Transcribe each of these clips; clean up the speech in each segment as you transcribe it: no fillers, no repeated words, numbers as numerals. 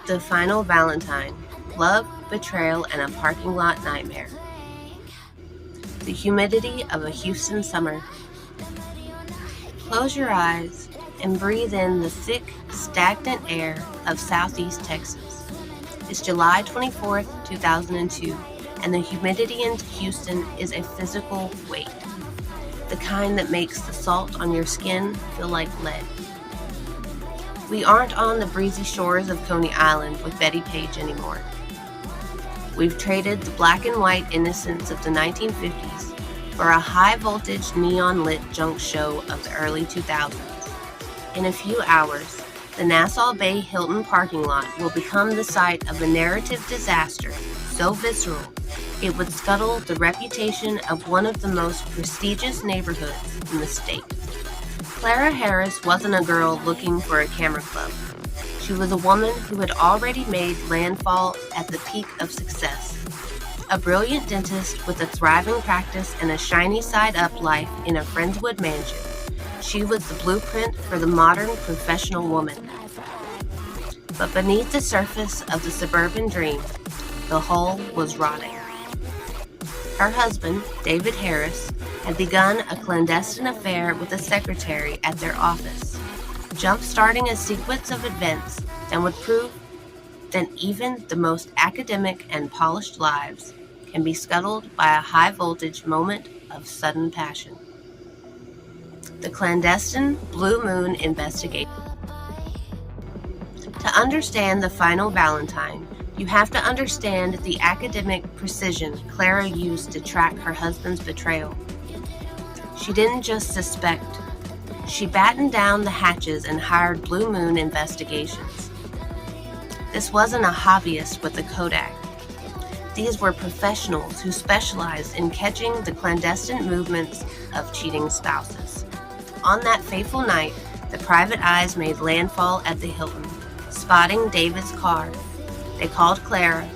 The Final Valentine, Love, Betrayal, and a Parking Lot Nightmare. The humidity of a Houston summer. Close your eyes and breathe in the thick, stagnant air of southeast Texas. It's July 24th, 2002, and the humidity in Houston is a physical weight, the kind that makes the salt on your skin feel like lead. We aren't on the breezy shores of Coney Island with Betty Page anymore. We've traded the black and white innocence of the 1950s for a high-voltage, neon-lit junk show of the early 2000s. In a few hours, the Nassau Bay Hilton parking lot will become the site of a narrative disaster so visceral it would scuttle the reputation of one of the most prestigious neighborhoods in the state. Clara Harris wasn't a girl looking for a camera club. She was a woman who had already made landfall at the peak of success. A brilliant dentist with a thriving practice and a shiny side-up life in a Friendswood mansion, she was the blueprint for the modern professional woman. But beneath the surface of the suburban dream, the hull was rotting. Her husband, David Harris, had begun a clandestine affair with a secretary at their office, jump-starting a sequence of events that would prove that even the most academic and polished lives can be scuttled by a high-voltage moment of sudden passion. The clandestine Blue Moon investigation. To understand The Final Valentine, you have to understand the academic precision Clara used to track her husband's betrayal. She didn't just suspect. She battened down the hatches and hired Blue Moon Investigations. This wasn't a hobbyist with a Kodak. These were professionals who specialized in catching the clandestine movements of cheating spouses. On that fateful night, the private eyes made landfall at the Hilton, spotting David's car. They called Clara,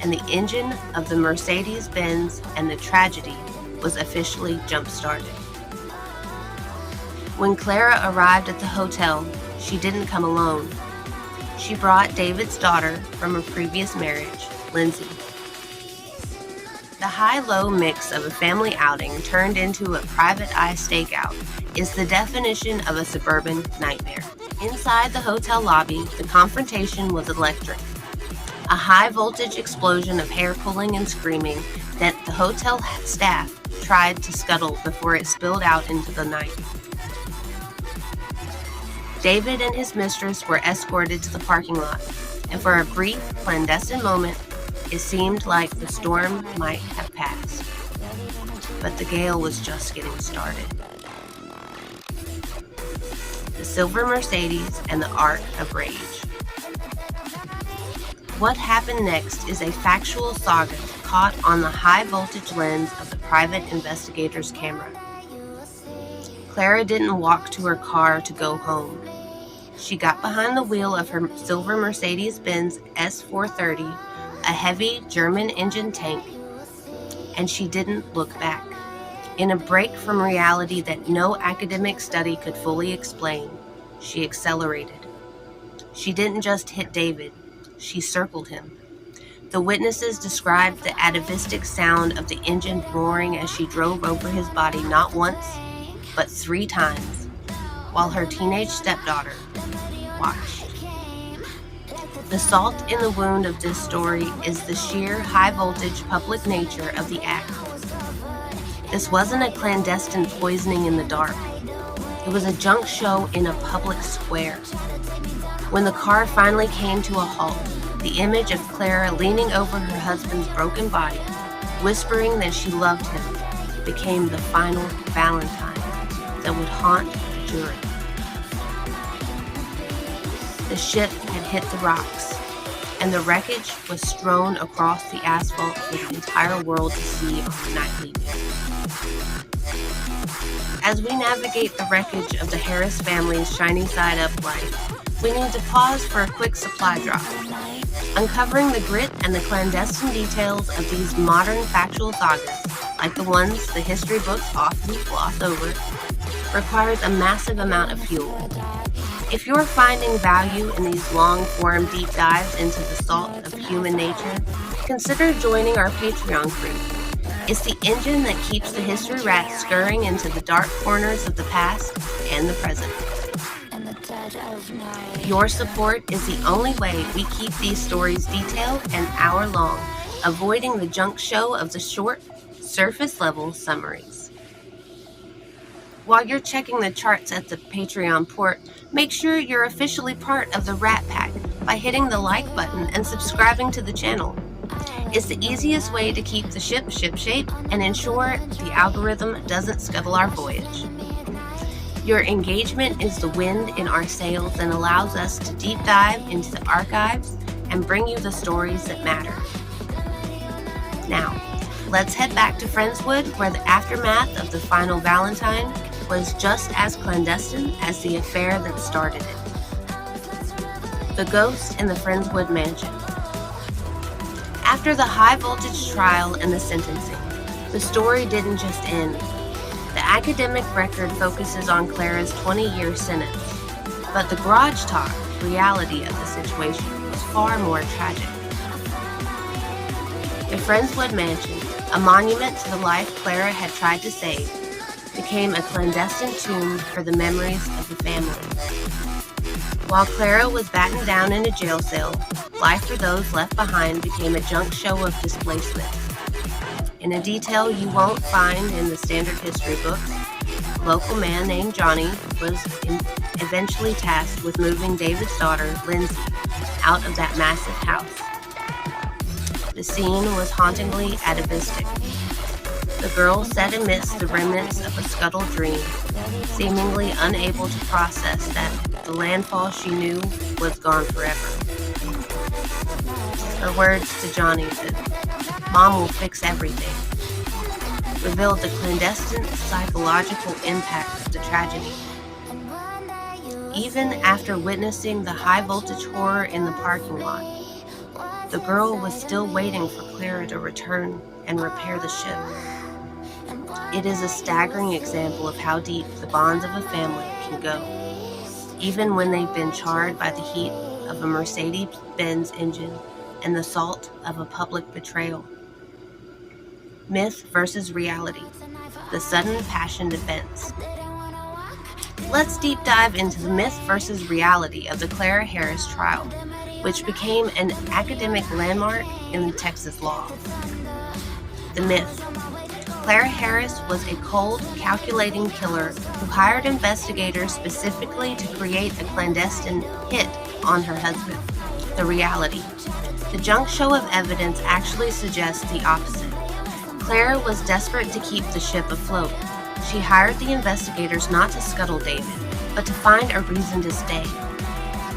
and the engine of the Mercedes-Benz and the tragedy was officially jump-started. When Clara arrived at the hotel, she didn't come alone. She brought David's daughter from a previous marriage, Lindsay. The high-low mix of a family outing turned into a private eye stakeout is the definition of a suburban nightmare. Inside the hotel lobby, the confrontation was electric. A high-voltage explosion of hair-pulling and screaming that the hotel staff tried to scuttle before it spilled out into the night. David and his mistress were escorted to the parking lot, and for a brief, clandestine moment, it seemed like the storm might have passed. But the gale was just getting started. The silver Mercedes and the arc of rage. What happened next is a factual saga caught on the high-voltage lens of the private investigator's camera. Clara didn't walk to her car to go home. She got behind the wheel of her silver Mercedes-Benz S430, a heavy German engine tank, and she didn't look back. In a break from reality that no academic study could fully explain, she accelerated. She didn't just hit David. She circled him. The witnesses described the atavistic sound of the engine roaring as she drove over his body not once, but 3 times, while her teenage stepdaughter watched. The salt in the wound of this story is the sheer high-voltage public nature of the act. This wasn't a clandestine poisoning in the dark. It was a junk show in a public square. When the car finally came to a halt, the image of Clara leaning over her husband's broken body, whispering that she loved him, became the final Valentine that would haunt the jury. The ship had hit the rocks, and the wreckage was strewn across the asphalt for the entire world to see on the nightly news. As we navigate the wreckage of the Harris family's shiny side-up life, we need to pause for a quick supply drop. Uncovering the grit and the clandestine details of these modern factual sagas, like the ones the history books often gloss over, requires a massive amount of fuel. If you're finding value in these long-form deep dives into the salt of human nature, consider joining our Patreon crew. It's the engine that keeps the history rat scurrying into the dark corners of the past and the present. Your support is the only way we keep these stories detailed and hour-long, avoiding the junk show of the short, surface-level summaries. While you're checking the charts at the Patreon port, make sure you're officially part of the Rat Pack by hitting the like button and subscribing to the channel. It's the easiest way to keep the ship shipshape and ensure the algorithm doesn't scuttle our voyage. Your engagement is the wind in our sails and allows us to deep dive into the archives and bring you the stories that matter. Now, let's head back to Friendswood, where the aftermath of the final Valentine was just as clandestine as the affair that started it. The Ghost in the Friendswood Mansion. After the high-voltage trial and the sentencing, the story didn't just end. The academic record focuses on Clara's 20-year sentence, but the garage talk reality of the situation was far more tragic. The Friendswood Mansion, a monument to the life Clara had tried to save, became a clandestine tomb for the memories of the family. While Clara was battened down in a jail cell, life for those left behind became a junk show of displacement. In a detail you won't find in the standard history books, a local man named Johnny was eventually tasked with moving David's daughter, Lindsay, out of that massive house. The scene was hauntingly atavistic. The girl sat amidst the remnants of a scuttle dream, seemingly unable to process that the landfall she knew was gone forever. Her words to Johnny that "Mom will fix everything" revealed the clandestine psychological impact of the tragedy. Even after witnessing the high-voltage horror in the parking lot, the girl was still waiting for Clara to return and repair the ship. It is a staggering example of how deep the bonds of a family can go, even when they've been charred by the heat of a Mercedes-Benz engine and the salt of a public betrayal. Myth versus reality, the sudden passion defense. Let's deep dive into the myth versus reality of the Clara Harris trial, which became an academic landmark in Texas law. The myth. Clara Harris was a cold, calculating killer who hired investigators specifically to create a clandestine hit on her husband. The reality. The junk show of evidence actually suggests the opposite. Clara was desperate to keep the ship afloat. She hired the investigators not to scuttle David, but to find a reason to stay.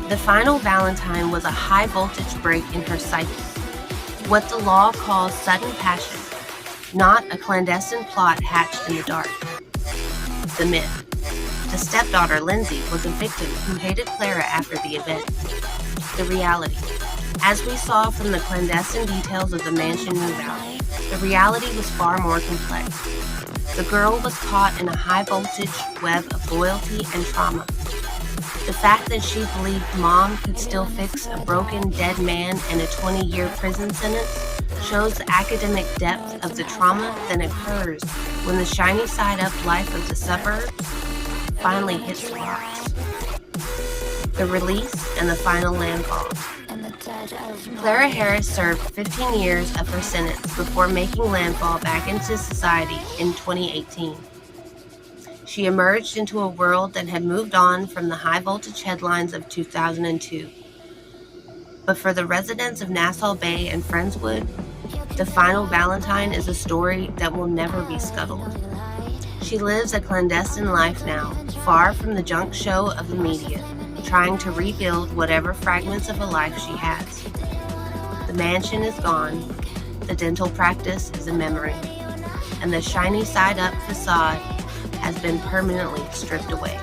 The final Valentine was a high-voltage break in her psyche, what the law calls sudden passion, not a clandestine plot hatched in the dark. The myth. The stepdaughter, Lindsay, was a victim who hated Clara after the event. The reality. As we saw from the clandestine details of the mansion move-out, the reality was far more complex. The girl was caught in a high-voltage web of loyalty and trauma. The fact that she believed Mom could still fix a broken, dead man and a 20-year prison sentence shows the academic depth of the trauma that occurs when the shiny-side-up life of the suburbs finally hits the rocks. The release and the final landfall. Clara Harris served 15 years of her sentence before making landfall back into society in 2018. She emerged into a world that had moved on from the high-voltage headlines of 2002. But for the residents of Nassau Bay and Friendswood, the final Valentine is a story that will never be scuttled. She lives a clandestine life now, far from the junk show of the media, trying to rebuild whatever fragments of a life she has. The mansion is gone, the dental practice is a memory, and the shiny side-up facade has been permanently stripped away.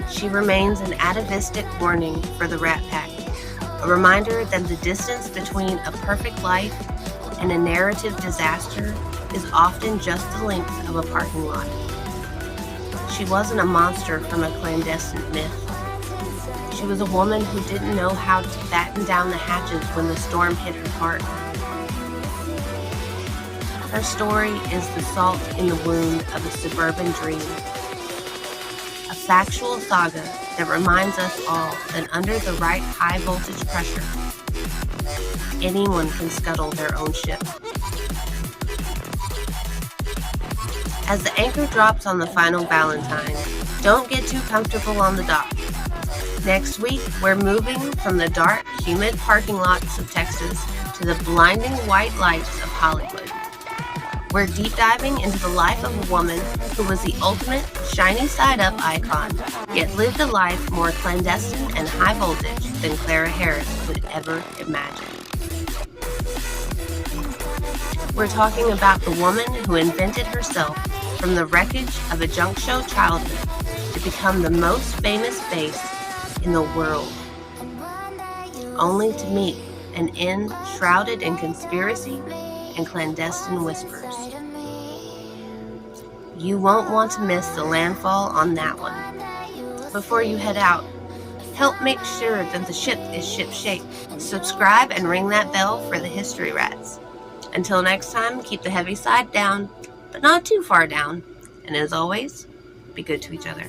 She remains an atavistic warning for the Rat Pack, a reminder that the distance between a perfect life and a narrative disaster is often just the length of a parking lot. She wasn't a monster from a clandestine myth. She was a woman who didn't know how to batten down the hatches when the storm hit her heart. Her story is the salt in the wound of a suburban dream. A factual saga that reminds us all that under the right high voltage pressure, anyone can scuttle their own ship. As the anchor drops on the final Valentine, don't get too comfortable on the dock. Next week, we're moving from the dark, humid parking lots of Texas to the blinding white lights of Hollywood. We're deep diving into the life of a woman who was the ultimate shiny side up icon, yet lived a life more clandestine and high voltage than Clara Harris would ever imagine. We're talking about the woman who invented herself from the wreckage of a junk show childhood to become the most famous face in the world, only to meet an end shrouded in conspiracy and clandestine whispers. You won't want to miss the landfall on that one. Before you head out, help make sure that the ship is ship-shape. Subscribe and ring that bell for the history rats. Until next time, keep the heavy side down, but not too far down. And as always, be good to each other.